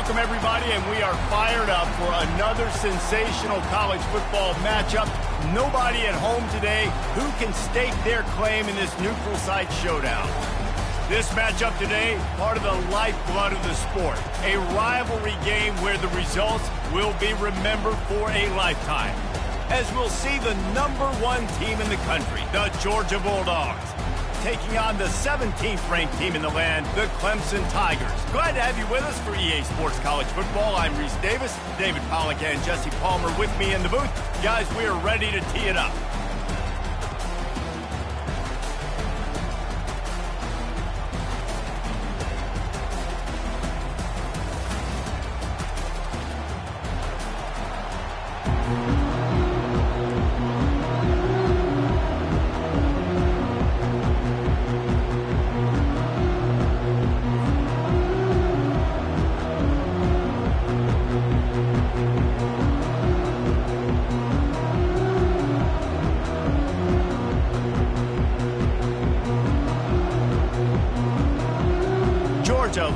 Welcome, everybody, and we are fired up for another sensational college football matchup. Nobody at home today who can stake their claim in this neutral site showdown. This matchup today, part of the lifeblood of the sport. A rivalry game where the results will be remembered for a lifetime. As we'll see the #1 team in the country, the Georgia Bulldogs, taking on the 17th ranked team in the land, the Clemson Tigers. Glad to have you with us for EA Sports College Football. I'm Reese Davis, David Pollack and Jesse Palmer with me in the booth. Guys, we are ready to tee it up.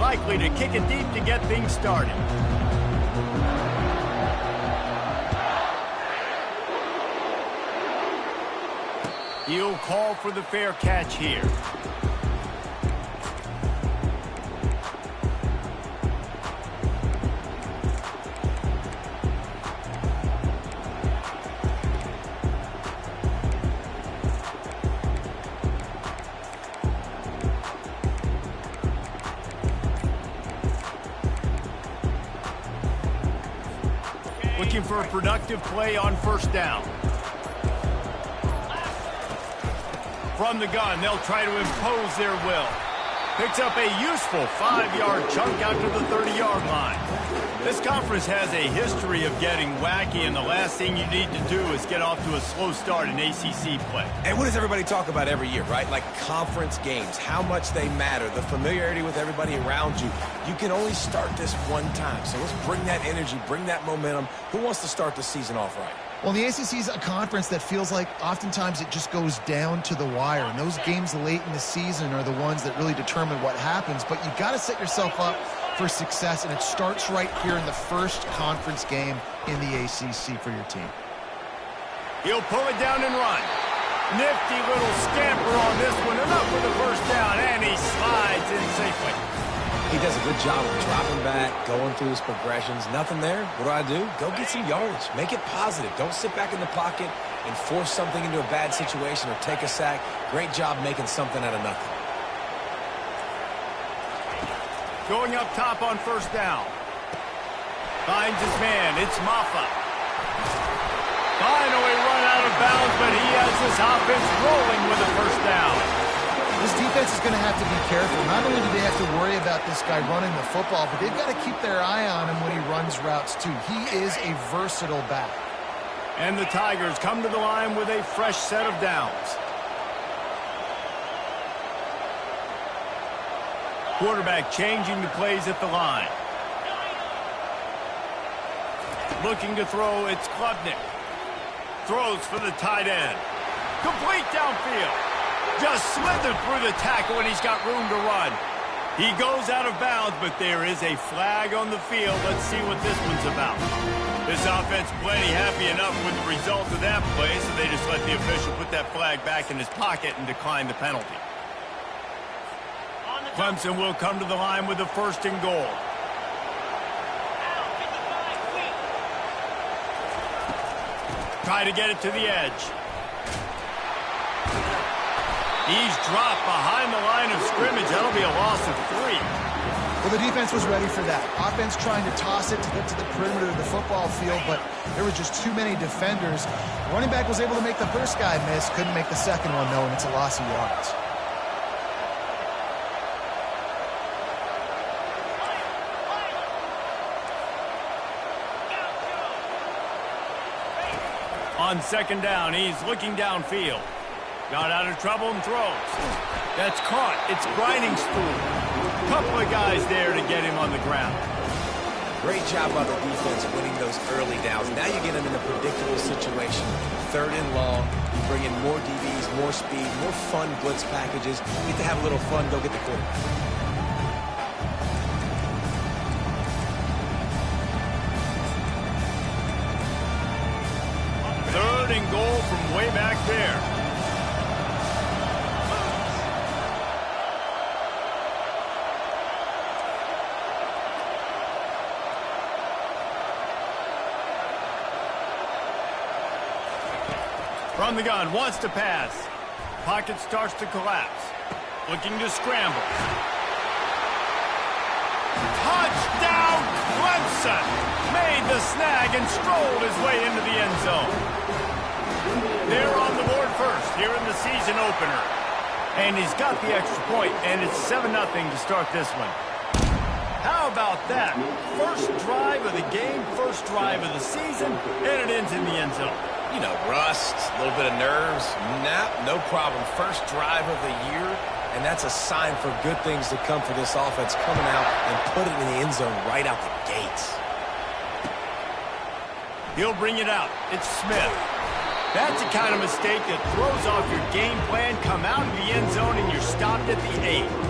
Likely to kick it deep to get things started. He'll call for the fair catch here. Looking for a productive play on first down. From the gun, they'll try to impose their will. Picks up a useful 5-yard chunk out to the 30-yard line. This conference has a history of getting wacky, and the last thing you need to do is get off to a slow start in ACC play. And what does everybody talk about every year, right? Like conference games, how much they matter, the familiarity with everybody around you. You can only start this one time, so let's bring that energy, bring that momentum. Who wants to start the season off right? Well, the ACC is a conference that feels like oftentimes it just goes down to the wire, and those games late in the season are the ones that really determine what happens, but you've got to set yourself up for success, and it starts right here in the first conference game in the ACC for your team. He'll pull it down and run. Nifty little scamper on this one, enough for the first down, and he slides in safely. He does a good job of dropping back, going through his progressions. Nothing there. What do? Go get some yardage. Make it positive. Don't sit back in the pocket and force something into a bad situation or take a sack. Great job making something out of nothing. Going up top on first down. Finds his man. It's Maffa. Finally run out of bounds, but he has this offense rolling with a first down. This defense is going to have to be careful. Not only do they have to worry about this guy running the football, but they've got to keep their eye on him when he runs routes too. He is a versatile back. And the Tigers come to the line with a fresh set of downs. Quarterback changing the plays at the line. Looking to throw, it's Klubnik. Throws for the tight end. Complete downfield. Just slithered through the tackle, and he's got room to run. He goes out of bounds, but there is a flag on the field. Let's see what this one's about. This offense plenty happy enough with the result of that play, so they just let the official put that flag back in his pocket and decline the penalty. Clemson will come to the line with the first and goal. Try to get it to the edge. He's dropped behind the line of scrimmage. That'll be a loss of 3. Well, the defense was ready for that. Offense trying to toss it to get to the perimeter of the football field, but there were just too many defenders. Running back was able to make the first guy miss, couldn't make the second one, though, and it's a loss of yards. On second down, he's looking downfield. Got out of trouble and throws. That's caught. It's grinding spool. Couple of guys there to get him on the ground. Great job by the defense winning those early downs. Now you get them in a predictable situation. 3rd and long. You bring in more DBs, more speed, more fun blitz packages. You get to have a little fun. Go get the quarterback. and goal from way back there. From the gun, wants to pass. Pocket starts to collapse. Looking to scramble. Touchdown, Clemson! Made the snag and strolled his way into the end zone. They're on the board first here in the season opener. And he's got the extra point, and it's 7-0 to start this one. How about that? First drive of the game, first drive of the season, and it ends in the end zone. You know, rust, a little bit of nerves. Nah, no problem. First drive of the year, and that's a sign for good things to come for this offense coming out and put it in the end zone right out the gates. He'll bring it out. It's Smith. That's the kind of mistake that throws off your game plan. Come out of the end zone and you're stopped at the 8.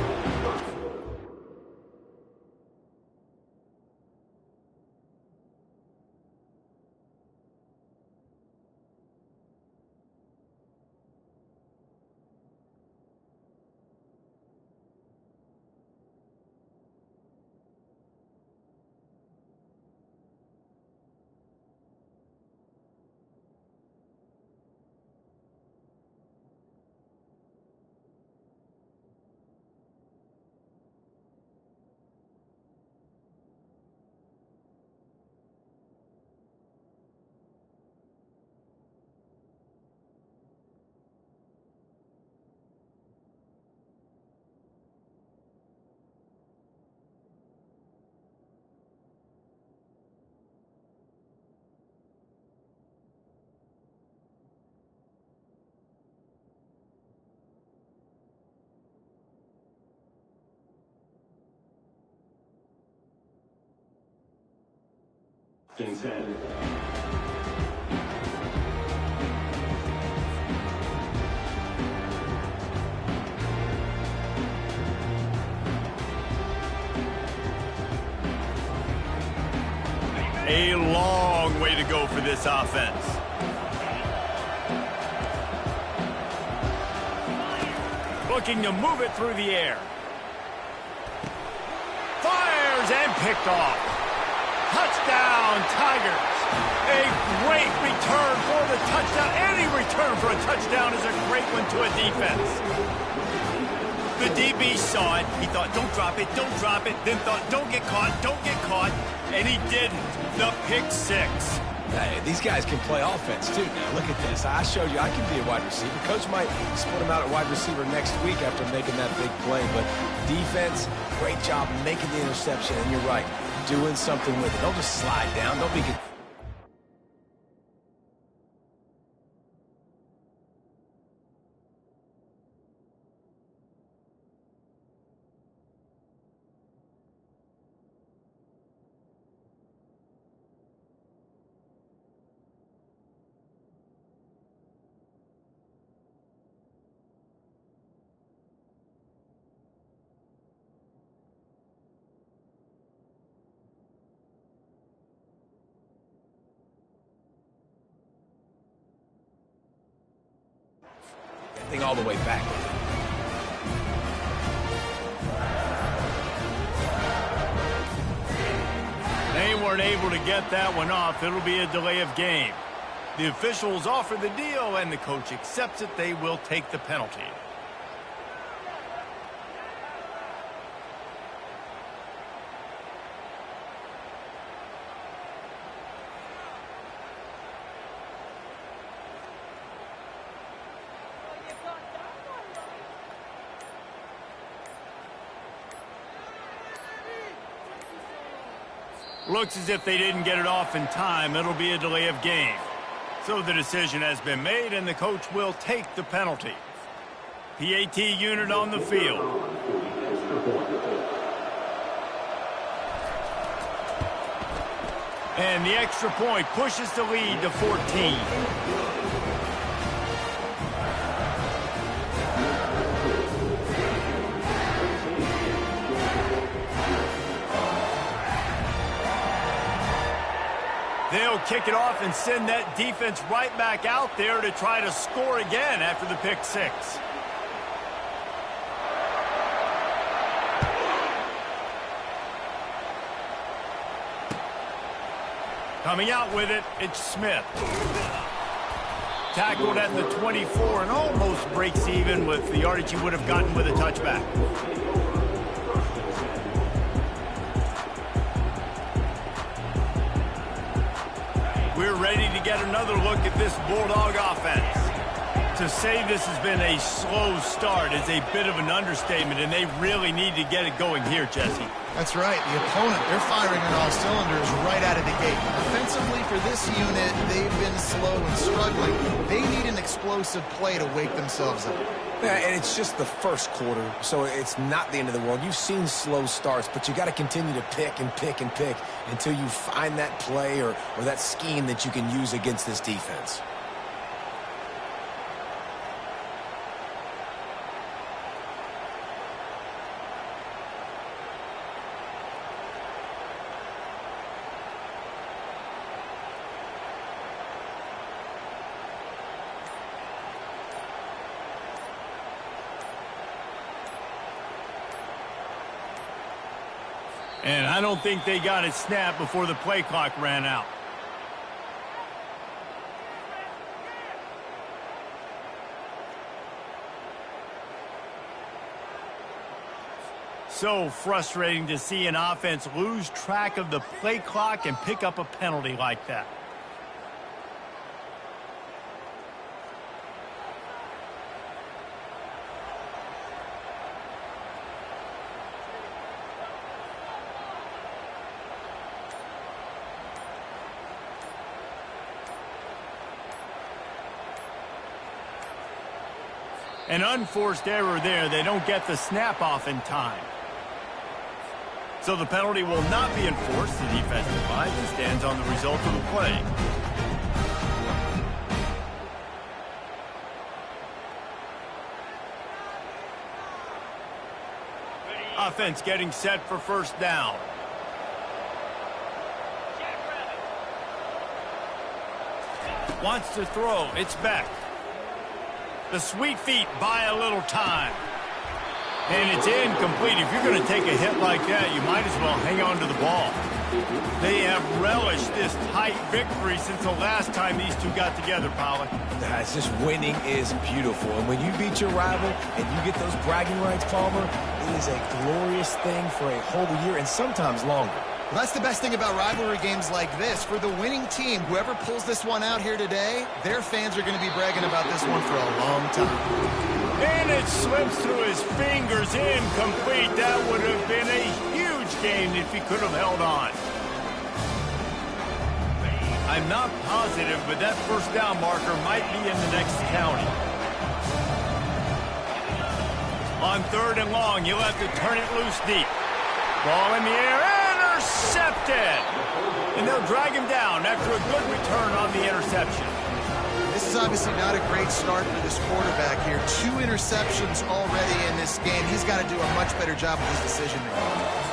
A long way to go for this offense. Looking to move it through the air. Fires and picked off. Touchdown, Tigers. A great return for the touchdown. Any return for a touchdown is a great one to a defense. The DB saw it. He thought, don't drop it, don't drop it. Then thought, don't get caught, don't get caught. And he didn't. The pick six. Hey, these guys can play offense, too. Now, look at this. I showed you I can be a wide receiver. Coach might split him out at wide receiver next week after making that big play. But defense, great job making the interception. And you're right, doing something with it. Don't just slide down. Don't be... thing all the way back. They weren't able to get that one off. It'll be a delay of game. The officials offer the deal, and the coach accepts it. They will take the penalty. Looks as if they didn't get it off in time. It'll be a delay of game. So the decision has been made, and the coach will take the penalty. PAT unit on the field. And the extra point pushes the lead to 14. They'll kick it off and send that defense right back out there to try to score again after the pick six. Coming out with it, it's Smith. Tackled at the 24 and almost breaks even with the yardage he would have gotten with a touchback. We're ready to get another look at this Bulldog offense. To say this has been a slow start is a bit of an understatement, and they really need to get it going here, Jesse. That's right. The opponent, they're firing on all cylinders right out of the gate. Offensively, for this unit, they've been slow and struggling. They need an explosive play to wake themselves up. Yeah, and it's just the first quarter, so it's not the end of the world. You've seen slow starts, but you got to continue to pick and pick and pick until you find that play or that scheme that you can use against this defense. And I don't think they got it snapped before the play clock ran out. So frustrating to see an offense lose track of the play clock and pick up a penalty like that. An unforced error there. They don't get the snap off in time. So the penalty will not be enforced. The defensive line stands on the result of the play. Offense getting set for first down. Wants to throw. It's Beck. The sweet feet buy a little time. And it's incomplete. If you're going to take a hit like that, you might as well hang on to the ball. They have relished this tight victory since the last time these two got together, Pollard. It's just winning is beautiful. And when you beat your rival and you get those bragging rights, Palmer, it is a glorious thing for a whole year and sometimes longer. Well, that's the best thing about rivalry games like this. For the winning team, whoever pulls this one out here today, their fans are going to be bragging about this one for a long time. And it slips through his fingers, incomplete. That would have been a huge gain if he could have held on. I'm not positive, but that first down marker might be in the next county. On third and long, you'll have to turn it loose deep. Ball in the air. Intercepted. And they'll drag him down after a good return on the interception. This is obviously not a great start for this quarterback here. 2 interceptions already in this game. He's got to do a much better job with his decision making.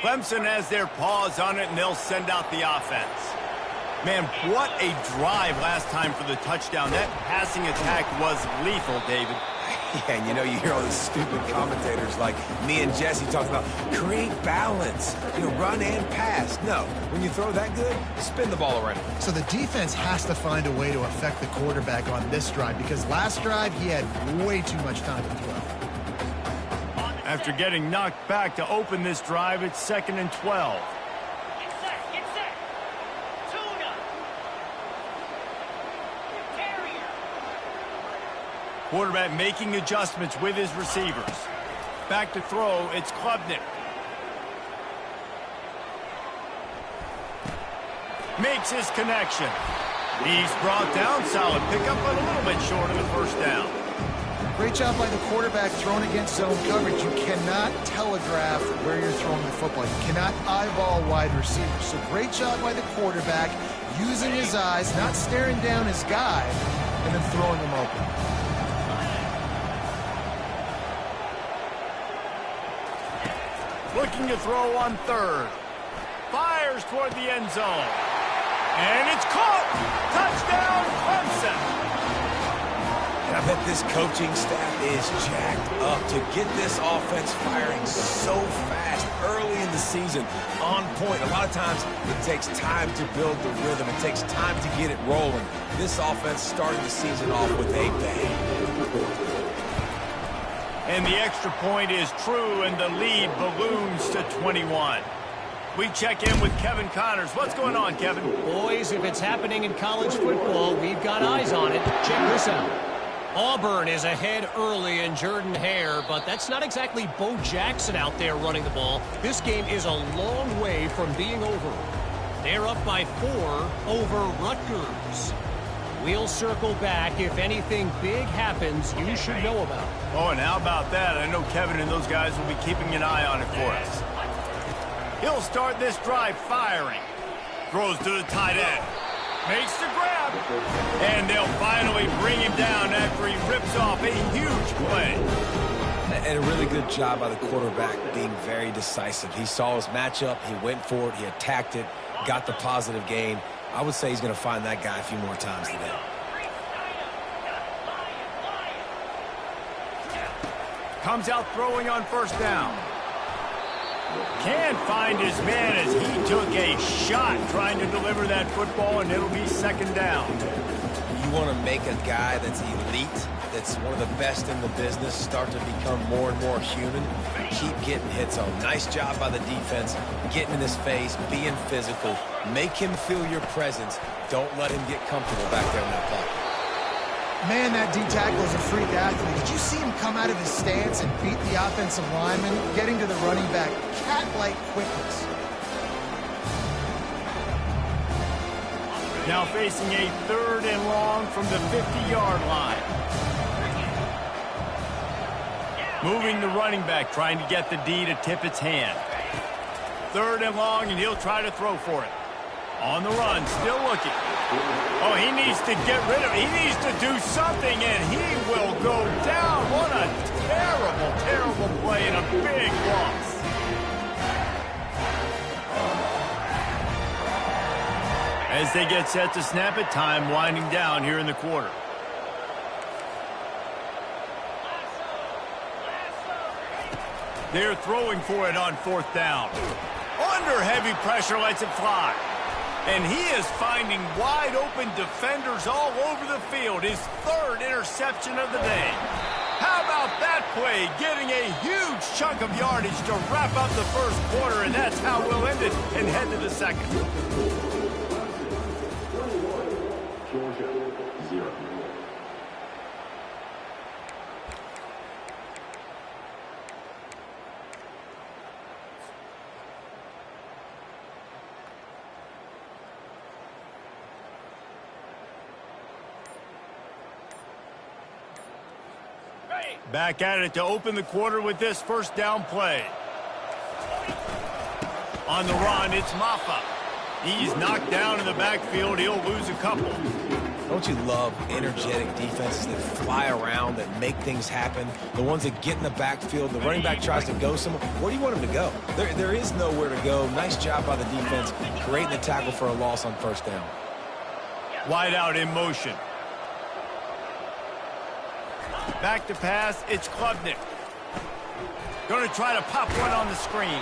Clemson has their paws on it, and they'll send out the offense. Man, what a drive last time for the touchdown. That passing attack was lethal, David. Yeah, and you know, you hear all these stupid commentators like me and Jesse talking about create balance, run and pass. No, when you throw that good, spin the ball around. So the defense has to find a way to affect the quarterback on this drive because last drive he had way too much time to throw. After getting knocked back to open this drive, it's 2nd and 12. Get set. Tuna. Carrier. Quarterback making adjustments with his receivers. Back to throw, it's Klubnik. Makes his connection. He's brought down, solid pickup, but a little bit short of the first down. Great job by the quarterback thrown against zone coverage. You cannot telegraph where you're throwing the football. You cannot eyeball wide receivers. So great job by the quarterback using his eyes, not staring down his guy, and then throwing him open. Looking to throw on third. Fires toward the end zone. And it's caught! Touchdown, Clemson! And I bet this coaching staff is jacked up to get this offense firing so fast early in the season, on point. A lot of times it takes time to build the rhythm. It takes time to get it rolling. This offense started the season off with a bang. And the extra point is true, and the lead balloons to 21. We check in with Kevin Connors. What's going on, Kevin? Boys, if it's happening in college football, we've got eyes on it. Check this out. Auburn is ahead early in Jordan-Hare, but that's not exactly Bo Jackson out there running the ball. This game is a long way from being over. They're up by 4 over Rutgers. We'll circle back if anything big happens you should know about. Oh, and how about that? I know Kevin and those guys will be keeping an eye on it for us. He'll start this drive firing. Throws to the tight end. Makes the grab. And they'll finally bring him down after he rips off a huge play. And a really good job by the quarterback being very decisive. He saw his matchup. He went for it. He attacked it. Got the positive gain. I would say he's going to find that guy a few more times today. Comes out throwing on first down. Can't find his man as he took a shot trying to deliver that football, and it'll be second down. You want to make a guy that's elite, that's one of the best in the business, start to become more and more human. Keep getting hits on. Nice job by the defense, getting in his face, being physical. Make him feel your presence. Don't let him get comfortable back there in that pocket. Man, that D-tackle is a freak athlete. Did you see him come out of his stance and beat the offensive lineman, getting to the running back? Cat-like quickness. Now facing a 3rd and long from the 50-yard line. Moving the running back, trying to get the D to tip its hand. 3rd and long, and he'll try to throw for it. On the run, still looking. Oh, he needs to get rid of it. He needs to do something, and he will go down. What a terrible, terrible play and a big loss. As they get set to snap it, time winding down here in the quarter. They're throwing for it on 4th down. Under heavy pressure, lets it fly. And he is finding wide open defenders all over the field. His 3rd interception of the day. How about that play? Getting a huge chunk of yardage to wrap up the first quarter, and that's how we'll end it and head to the second. Georgia, 0. Back at it to open the quarter with this first down play. On the run, it's Maffa. He's knocked down in the backfield. He'll lose a couple. Don't you love energetic defenses that fly around, that make things happen? The ones that get in the backfield, the running back tries to go somewhere. Where do you want him to go? There is nowhere to go. Nice job by the defense, creating the tackle for a loss on first down. Wide out in motion. Back to pass, it's Klubnik. Going to try to pop one on the screen.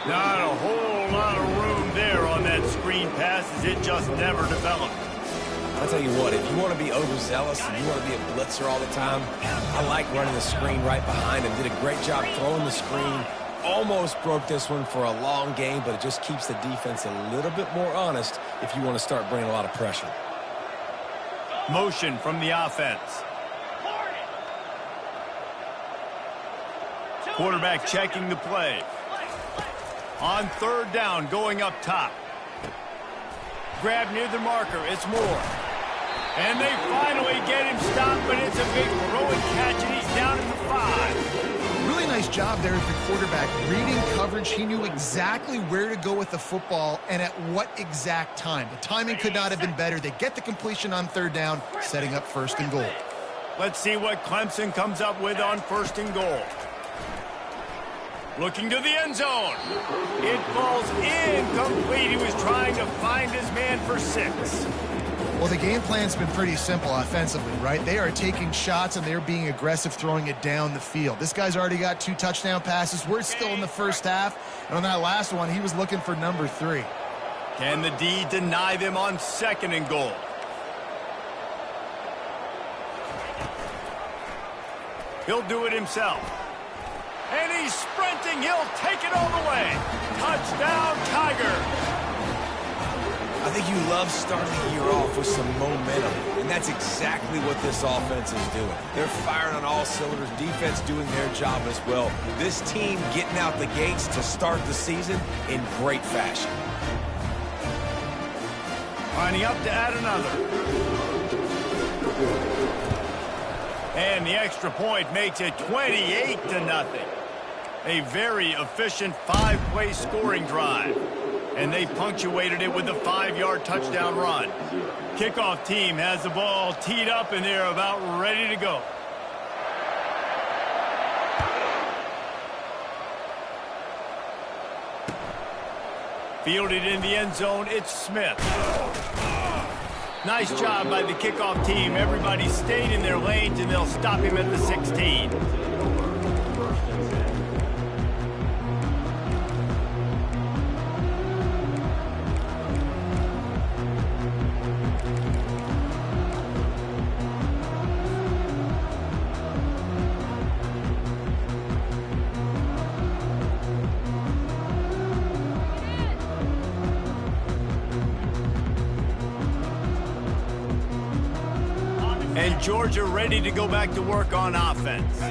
Not a whole lot of room there on that screen pass, as it just never developed. I'll tell you what, if you want to be overzealous and you want to be a blitzer all the time, I like running the screen right behind him. Did a great job throwing the screen. Almost broke this one for a long game, but it just keeps the defense a little bit more honest if you want to start bringing a lot of pressure. Motion from the offense. Quarterback checking the play. On 3rd down, going up top. Grab near the marker, it's Moore. And they finally get him stopped, but it's a big throw and catch, and he's down at the 5. Really nice job there as the quarterback. Reading coverage, he knew exactly where to go with the football and at what exact time. The timing could not have been better. They get the completion on third down, setting up first and goal. Let's see what Clemson comes up with on first and goal. Looking to the end zone. It falls incomplete. He was trying to find his man for 6. Well, the game plan's been pretty simple offensively, right? They are taking shots and they're being aggressive throwing it down the field. This guy's already got 2 touchdown passes. We're still in the first half. And on that last one, he was looking for number 3. Can the D deny them on second and goal? He'll do it himself. And he's sprinting. He'll take it all the way. Touchdown, Tiger. I think you love starting the year off with some momentum, and that's exactly what this offense is doing. They're firing on all cylinders, defense doing their job as well. This team getting out the gates to start the season in great fashion. Lining up to add another. And the extra point makes it 28-0. A very efficient 5-play scoring drive. And they punctuated it with a 5-yard touchdown run. Kickoff team has the ball teed up, and they're about ready to go. Fielded in the end zone, it's Smith. Nice job by the kickoff team. Everybody stayed in their lanes, and they'll stop him at the 16. And Georgia ready to go back to work on offense.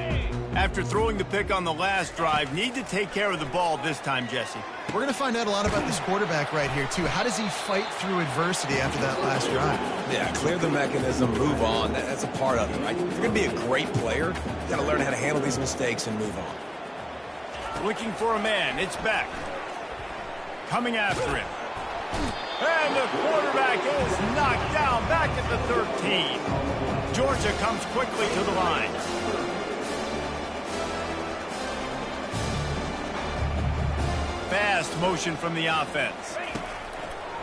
After throwing the pick on the last drive, need to take care of the ball this time, Jesse. We're going to find out a lot about this quarterback right here, too. How does he fight through adversity after that last drive? Yeah, clear the mechanism, move on. That's a part of it, right? If you're going to be a great player, you got to learn how to handle these mistakes and move on. Looking for a man. It's Beck. Coming after him. And the quarterback is knocked down back at the 13. Georgia comes quickly to the line. Fast motion from the offense.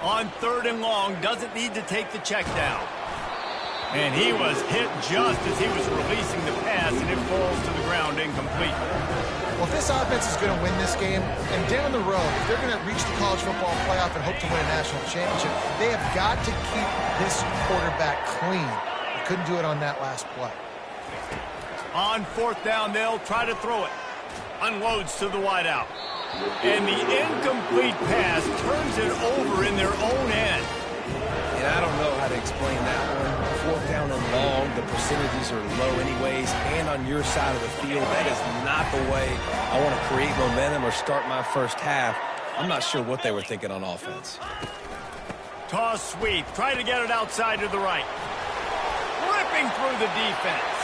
On third and long, doesn't need to take the check down. And he was hit just as he was releasing the pass, and it falls to the ground incomplete. Well, if this offense is going to win this game, and down the road, if they're going to reach the college football playoff and hope to win a national championship, they have got to keep this quarterback clean. They couldn't do it on that last play. On fourth down, they'll try to throw it. Unloads to the wideout. And the incomplete pass turns it over in their own end. And I don't know how to explain that one. Fourth down and long, the percentages are low anyways, and on your side of the field, that is not the way I want to create momentum or start my first half. I'm not sure what they were thinking on offense. Toss sweep, try to get it outside to the right. Ripping through the defense.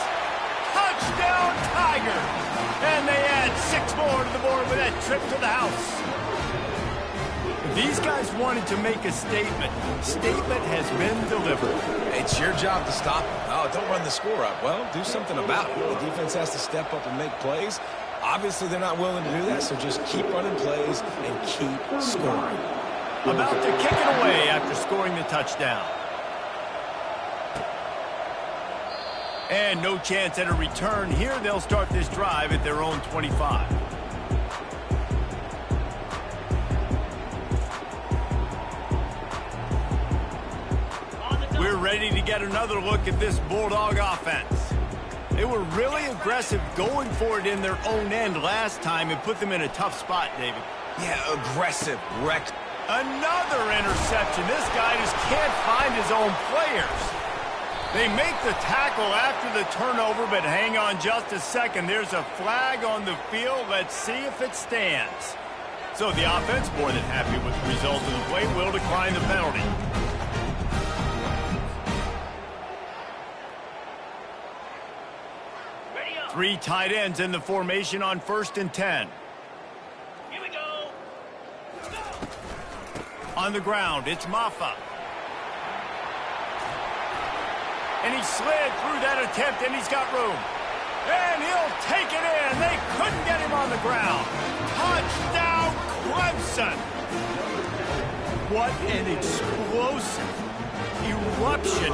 Touchdown, Tiger! And they add 6 more to the board with that trip to the house. These guys wanted to make a statement. Statement has been delivered. It's your job to stop them. Oh, don't run the score up. Well, do something about it. The defense has to step up and make plays. Obviously, they're not willing to do that, so just keep running plays and keep scoring. About to kick it away after scoring the touchdown. And no chance at a return. Here they'll start this drive at their own 25. We're ready to get another look at this Bulldog offense. They were really aggressive going for it in their own end last time and put them in a tough spot, David. Yeah, aggressive, wrecked. Another interception. This guy just can't find his own players. They make the tackle after the turnover, but hang on just a second. There's a flag on the field. Let's see if it stands. So the offense, more than happy with the result of the play, will decline the penalty. Three tight ends in the formation on 1st and 10. Here we go. On the ground, it's Maffa. And he slid through that attempt, and he's got room. And he'll take it in. They couldn't get him on the ground. Touchdown, Clemson. What an explosive eruption